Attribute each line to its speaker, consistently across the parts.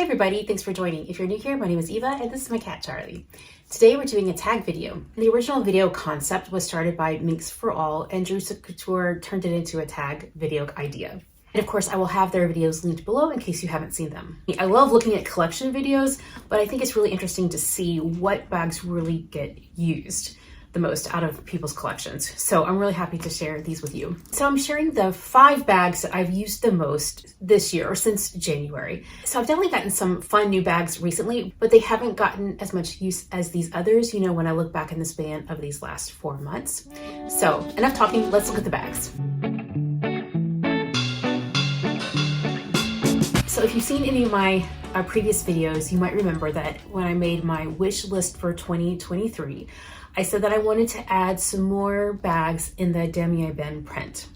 Speaker 1: everybody, thanks for joining. If you're new here, my name is Eva and this is my cat Charlie. Today we're doing a tag video. The original video concept was started by Minks for All and Jerusha Couture turned it into a tag video idea. And of course I will have their videos linked below in case you haven't seen them. I love looking at collection videos, but I think it's really interesting to see what bags really get used the most out of people's collections. So I'm really happy to share these with you. So I'm sharing the 5 bags that I've used the most this year or since January. So I've definitely gotten some fun new bags recently, but they haven't gotten as much use as these others, you know, when I look back in the span of these last 4 months. So enough talking, let's look at the bags. So if you've seen any of my previous videos, you might remember that when I made my wish list for 2023, I said that I wanted to add some more bags in the damier ebene print.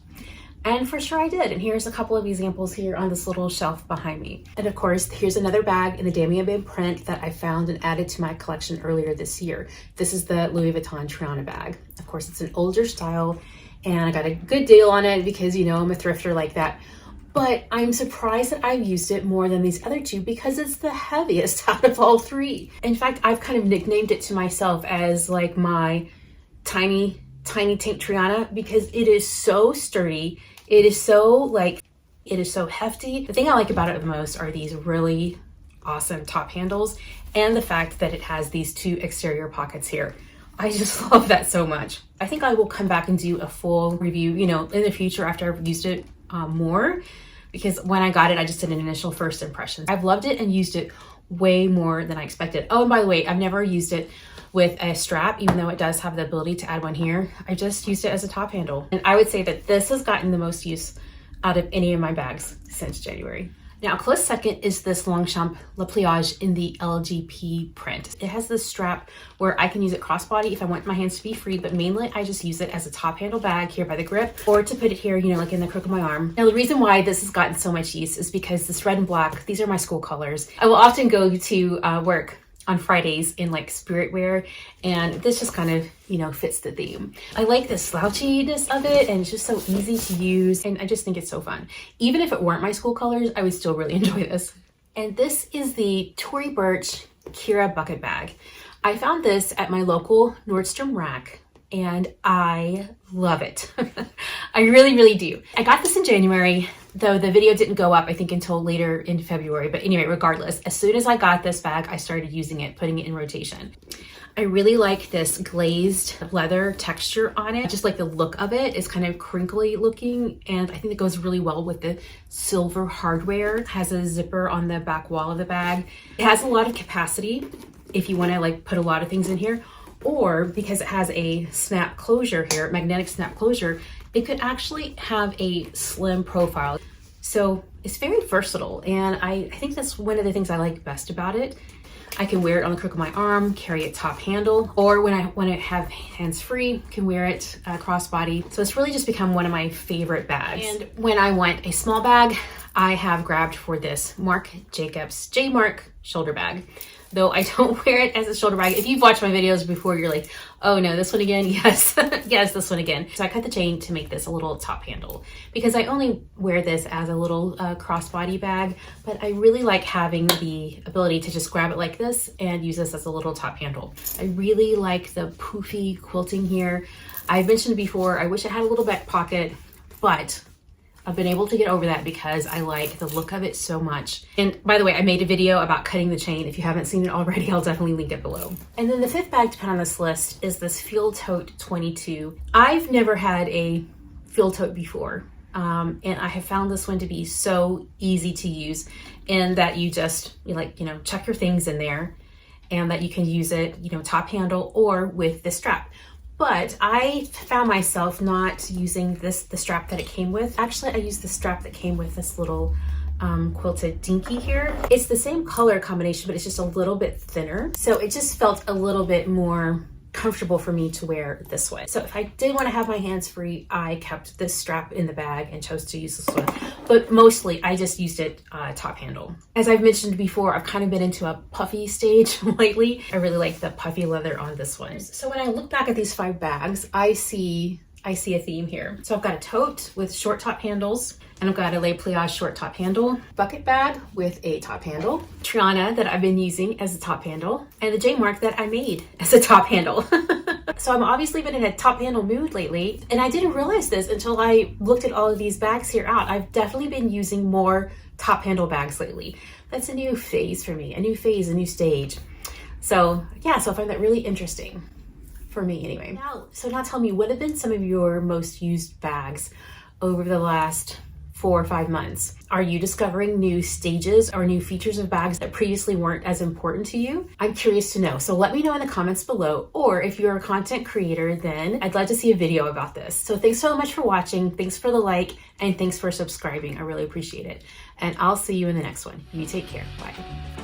Speaker 1: And for sure I did. And here's a couple of examples here on this little shelf behind me. And of course, here's another bag in the damier ebene print that I found and added to my collection earlier this year. This is the Louis Vuitton Triana bag. Of course, it's an older style and I got a good deal on it because, you know, I'm a thrifter like that. But I'm surprised that I've used it more than these other 2 because it's the heaviest out of all 3. In fact, I've kind of nicknamed it to myself as like my tiny tank Triana because it is so sturdy. It is so hefty. The thing I like about it the most are these really awesome top handles and the fact that it has these 2 exterior pockets here. I just love that so much. I think I will come back and do a full review, you know, in the future after I've used it more, because when I got it, I just did an initial first impression. I've loved it and used it way more than I expected. Oh, and by the way, I've never used it with a strap, even though it does have the ability to add one here. I just used it as a top handle. And I would say that this has gotten the most use out of any of my bags since January. Now, a close second is this Longchamp Le Pliage in the LGP print. It has this strap where I can use it crossbody if I want my hands to be free, but mainly I just use it as a top handle bag here by the grip or to put it here, you know, like in the crook of my arm. Now, the reason why this has gotten so much use is because this red and black, these are my school colors. I will often go to work on Fridays in like spirit wear, and this just kind of, you know, fits the theme. I like the slouchiness of it and it's just so easy to use, and I just think it's so fun. Even if it weren't my school colors, I would still really enjoy this. And this is the Tory Burch Kira bucket bag. I found this at my local Nordstrom rack and I love it. I really do. I got this in January, though the video didn't go up, I think, until later in February. But anyway, regardless, as soon as I got this bag, I started using it, putting it in rotation. I really like this glazed leather texture on it. I just like the look of it. It's kind of crinkly looking, and I think it goes really well with the silver hardware. It has a zipper on the back wall of the bag. It has a lot of capacity if you want to like put a lot of things in here, or because it has a snap closure here, magnetic snap closure, it could actually have a slim profile. So it's very versatile, and I think that's one of the things I like best about it. I can wear it on the crook of my arm, carry it top handle, or when I have hands free, can wear it crossbody. So it's really just become one of my favorite bags. And when I want a small bag, I have grabbed for this Marc Jacobs J Marc shoulder bag. Though I don't wear it as a shoulder bag. If you've watched my videos before, you're like, oh no, this one again? Yes, yes, this one again. So I cut the chain to make this a little top handle because I only wear this as a little crossbody bag, but I really like having the ability to just grab it like this and use this as a little top handle. I really like the poofy quilting here. I've mentioned before, I wish it had a little back pocket, but I've been able to get over that because I like the look of it so much. And by the way, I made a video about cutting the chain. If you haven't seen it already, I'll definitely link it below. And then the 5th bag to put on this list is this Field Tote 22. I've never had a Field Tote before. And I have found this one to be so easy to use in that you chuck your things in there and that you can use it, you know, top handle or with the strap. But I found myself not using the strap that it came with. Actually, I used the strap that came with this little quilted dinky here. It's the same color combination, but it's just a little bit thinner. So it just felt a little bit more comfortable for me to wear this way. So if I did want to have my hands free, I kept this strap in the bag and chose to use this one. But mostly I just used it top handle. As I've mentioned before, I've kind of been into a puffy stage lately. I really like the puffy leather on this one. So when I look back at these 5 bags, I see I see a theme here. So I've got a tote with short top handles, and I've got a LePliage short top handle, bucket bag with a top handle, Triana that I've been using as a top handle, and the Marc that I made as a top handle. So I've obviously been in a top handle mood lately, and I didn't realize this until I looked at all of these bags here out. I've definitely been using more top handle bags lately. That's a new phase for me, a new phase, a new stage. So yeah, so I find that really interesting. For me anyway. Now tell me, what have been some of your most used bags over the last 4 or 5 months? Are you discovering new stages or new features of bags that previously weren't as important to you? I'm curious to know. So let me know in the comments below, or if you're a content creator, then I'd love to see a video about this. So thanks so much for watching. Thanks for the like, and thanks for subscribing. I really appreciate it. And I'll see you in the next one. You take care. Bye.